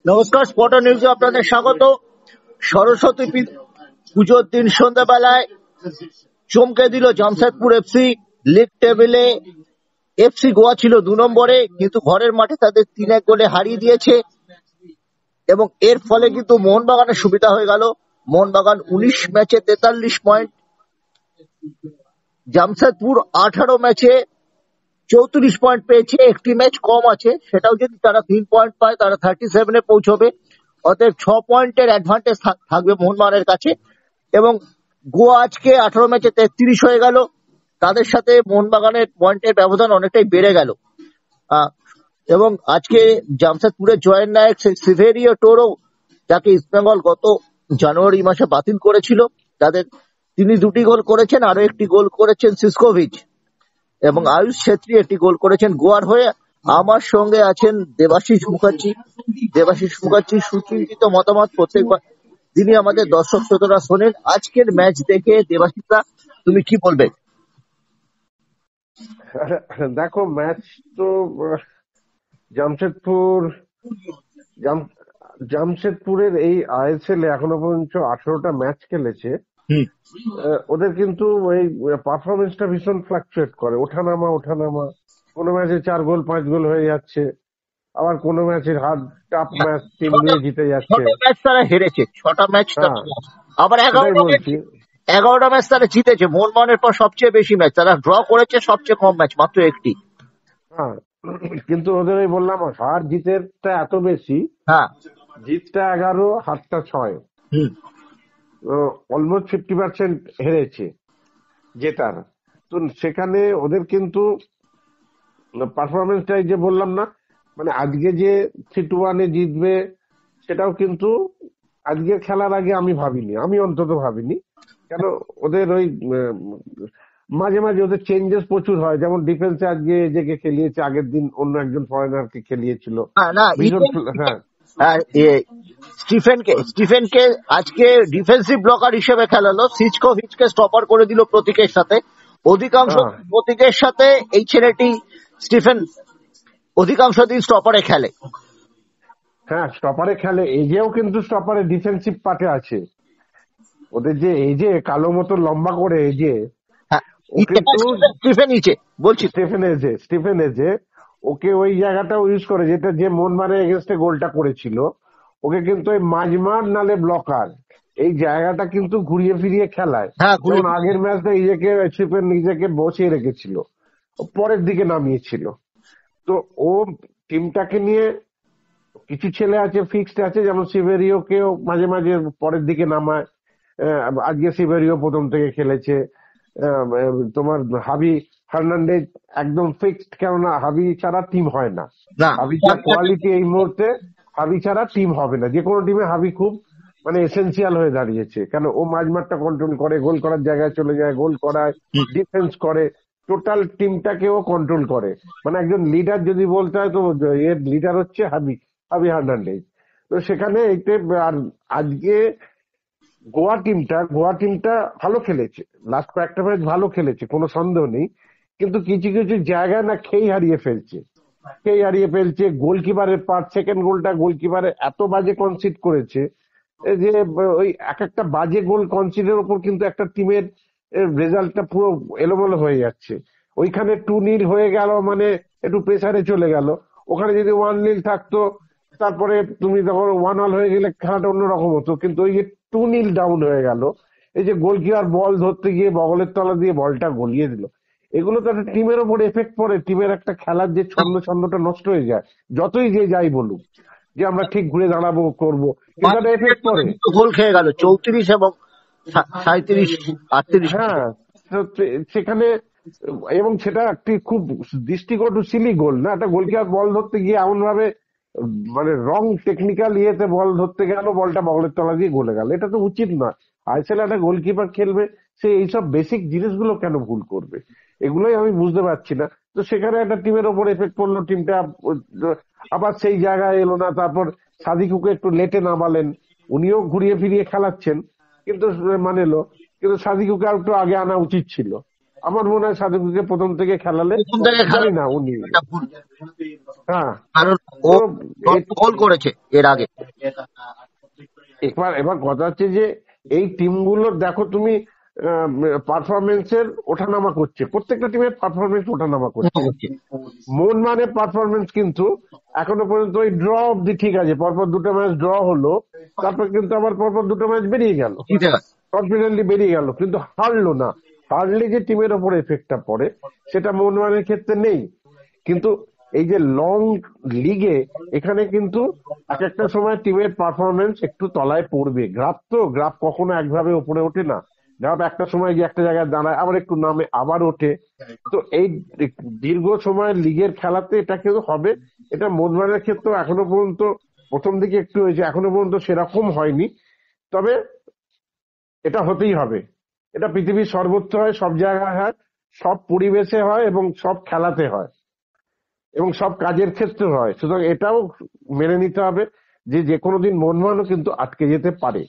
নমস্কার, স্পটার নিউজে আপনাদের স্বাগত। সরস্বতী পুজোর দিন সন্ধ্যাবেলায় চমকে দিল জামশেদপুর এফসি। লিগ টেবিলে এফসি গোয়া ছিল 2 নম্বরে, কিন্তু ঘরের মাঠে তাদের 3-1 গোলে হারিয়ে দিয়েছে এবং এর ফলে কিন্তু মোহনবাগানের সুবিধা হয়ে গেল। মোহনবাগান 19 ম্যাচে 43 পয়েন্ট, জামশেদপুর 18 ম্যাচে 34 পয়েন্ট পেয়েছে, একটি ম্যাচ কম আছে। সেটাও যদি তারা 3 পয়েন্ট পায় তারা 37-এ পৌঁছবে। অতএব 6 পয়েন্টের অ্যাডভান্টেজ থাকবে মোহনবাগানের কাছে। এবং গোয়া আজকে 18 ম্যাচে 33 হয়ে গেল, তাদের সাথে মোহনবাগানের পয়েন্টের ব্যবধান অনেকটাই বেড়ে গেল। এবং আজকে জামশেদপুরের জয়ের নায়ক সিভেরিও টোরো, যাকে ইস্টবেঙ্গল গত জানুয়ারি মাসে বাতিল করেছিল, তিনি 2টি গোল করেছেন, আরো একটি গোল করেছেন সিসকোভিচ, এবং আয়ুষ ছেত্রী একটি গোল করেছেন গোয়ার হয়ে। আমার সঙ্গে আছেন দেবাশিস মুখার্জি। সুচিন্তিত মতামত প্রত্যেকবার তিনি আমাদের দর্শক শ্রোতারা শোনেন। আজকের ম্যাচ দেখে দেবাশিসরা তুমি কি বলবে? দেখো, ম্যাচ তো জামশেদপুরের এই আইএসএল এ এখনো পর্যন্ত 18টা ম্যাচ খেলেছে। ওদের কিন্তু ওই পারফরমেন্সটা ভীষণ ফ্লাকচুয়েট করে, ওঠানামা। কোনো ম্যাচে 4 গোল 5 গোল হয়ে যাচ্ছে, আবার কোনো ম্যাচে হার্ড টাফ ম্যাচ টিম নিয়ে জিতে যাচ্ছে। 6টা ম্যাচ তারা হেরেছে, 6টা ম্যাচ, আবার 11টা ম্যাচ তারা জিতেছে। মোহনবাগানের পর সবচেয়ে বেশি ম্যাচ তারা ড্র করেছে, সবচেয়ে কম ম্যাচ মাত্র একটি। কিন্তু ওদের ওই বললাম, হার জিতেরটা এত বেশি, জিতটা 11, হারটা 6, অলমোস্ট 50% হেরেছে জেতার। তো সেখানে ওদের কিন্তু পারফরমেন্সটাই যে বললাম না, মানে আজকে যে 3-1 জিতবে সেটাও কিন্তু আজকের খেলার আগে আমি অন্তত ভাবিনি। কেন, ওদের ওই মাঝে মাঝে ওদের চেঞ্জেস প্রচুর হয়। যেমন ডিফেন্সে আজকে এজেকে খেলিয়েছে, আগের দিন অন্য একজন ফরেনারকে খেলিয়েছিল। স্টিফেনকে আজকে ডিফেন্সিভ ব্লকার হিসেবে খেলালো, সিচকোভিচকে স্টপার করে দিল প্রতীকের সাথে। প্রতীকের সাথে এই ছেলেটি স্টিফেন অধিকাংশ দিন স্টপারে খেলে। স্টপারে খেলে, এজেও কিন্তু স্টপারে ডিফেন্সিভ পার্টে আছে। ওদের যে এজে কালো মতো লম্বা করে এজে, স্টিফেন এজে ওকে ওই জায়গাটাও ইউজ করে, যেটা যে মোহনবাগানের এগেইনস্টে গোলটা করেছিল, ওকে কিন্তু ওই মাঝমাঠ নালে ব্লকার এই জায়গাটা কিন্তু ঘুরিয়ে ফিরিয়ে খেলায়। যেমন আগের ম্যাচটা নিজেকে বসিয়ে রেখেছিল, পরের দিকে নামিয়েছিল। তো ও টিমটাকে নিয়ে কিছু ছেলে আছে, ফিক্সড আছে, যেমন সিভেরিওকেও মাঝে মাঝে পরের দিকে নামায়। আজকে সিভেরিও প্রথম থেকে খেলেছে। তোমার হাবি ফার্নান্ডেজ একদম ফিক্সড, কেননা হাবি ছাড়া টিম হয় না। হাবি যা কোয়ালিটি এই মুহূর্তে, হাবি ছাড়া টিম হবে না। যে কোনো টিমে হাবি খুব এসেন্সিয়াল হয়ে দাঁড়িয়েছে, কেন ও মাঝমাঠটা কন্ট্রোল করে, গোল করার জায়গায় চলে যায়, গোল করায়, ডিফেন্স করে, টোটাল টিমটাকেও কন্ট্রোল করে। মানে একজন লিডার যদি বলতে হয়, তো এর লিডার হচ্ছে হাবি ফার্নান্ডেজ। তো সেখানে আর আজকে গোয়া টিমটা ভালো খেলেছে, লাস্ট কয়েকটা ম্যাচ ভালো খেলেছে, কোনো সন্দেহ নেই। কিন্তু কিছু কিছু জায়গায় না খেই হারিয়ে ফেলছে। গোলকিপারের পার্ট, সেকেন্ড গোলটা গোলকিপারে এত বাজে কনসিড করেছে যে ওই একটা বাজে গোল কনসিডের উপর কিন্তু একটা টিমের রেজাল্টটা পুরো এলোমেলো হয়ে যাচ্ছে। ওইখানে 2-0 হয়ে গেল, মানে একটু প্রেসারে চলে গেল। ওখানে যদি 1-0 থাকতো, তারপরে তুমি যখন 1-1 হয়ে গেলে খেলাটা অন্যরকম হতো। কিন্তু ওই যে 2-0 ডাউন হয়ে গেল, এই যে গোলকিপার বল ধরতে গিয়ে বগলের তলা দিয়ে বলটা গলিয়ে দিল, এগুলো তো একটা টিমের ওপর এফেক্ট পড়ে। টিমের একটা খেলার যে ছন্দটা নষ্ট হয়ে যায়, যতই যে যাই বলুক যে আমরা ঠিক ঘুরে দাঁড়াবো করবো, কিন্তু একটা এফেক্ট পড়ে। গোল খেয়ে গেল 34 এবং 37, 38। সেখানে, এবং সেটা একটি খুব দৃষ্টিকটু সিলি গোল না, একটা গোলকিপার বল ধরতে গিয়ে এমন ভাবে রং টেকনিক্যাল ইয়েতে বল ধরতে গেল, বলটা বগলের তলা দিয়ে গলে গেল। এটা তো উচিত না। আইএসএল একটা গোলকিপার খেলবে, সে এইসব বেসিক জিনিসগুলো কেন ভুল করবে, এগুলোই আমি বুঝতে পারছি না। তো সেখানে একটা টিমের ওপর এফেক্ট পড়লো, টিমটা আবার সেই জায়গায় এলো না। তারপর সাদিকুকে একটু লেটে নামালেন, উনিও ঘুরিয়ে ফিরিয়ে খেলাচ্ছেন, কিন্তু কিন্তু সাদিকুকে আর একটু আগে আনা উচিত ছিল। আমার মনে হয় সাদিকুকে প্রথম থেকে খেলালে, জানি না উনি, গোল করেছে এর আগে। এবার কথা হচ্ছে যে এই টিমগুলোর দেখো তুমি পারফরমেন্সের ওঠানামা করছে, প্রত্যেকটা টিমের পারফরমেন্স ওঠানামা করছে। মোহনবাগানের পারফরমেন্স কিন্তু এখনো পর্যন্ত ওই ড্র অব্দি ঠিক আছে, পরপর দুটো ম্যাচ ড্র হলো, তারপর কিন্তু আবার পরপর দুটো ম্যাচ বেরিয়ে গেল, কনফিডেন্টলি বেরিয়ে গেল, কিন্তু হারলো না। হারলে যে টিমের ওপর এফেক্টটা পড়ে সেটা মোহনবাগানের ক্ষেত্রে নেই। কিন্তু এই যে লং লিগে এখানে কিন্তু এক একটা সময় টিমের পারফরমেন্স একটু তলায় পড়বে। গ্রাফ কখনো একভাবে উপরে ওঠে না, গ্রাফ একটা সময় গিয়ে একটা জায়গায় দাঁড়ায়, আবার একটু নামে, আবার ওঠে। তো এই দীর্ঘ সময় লিগের খেলাতে এটা কিন্তু হবে। এটা মোহনবাগানের ক্ষেত্রে এখনো পর্যন্ত প্রথম দিকে একটু হয়েছে, এখনো পর্যন্ত সেরকম হয়নি। তবে এটা হতেই হবে, এটা পৃথিবীর সর্বত্র হয়, সব জায়গায় হয়, সব পরিবেশে হয় এবং সব খেলাতে হয় এবং সব কাজের ক্ষেত্রে হয়। সুতরাং এটাও মেনে নিতে হবে যে কোনো দিন মোহনবাগানও কিন্তু আটকে যেতে পারে।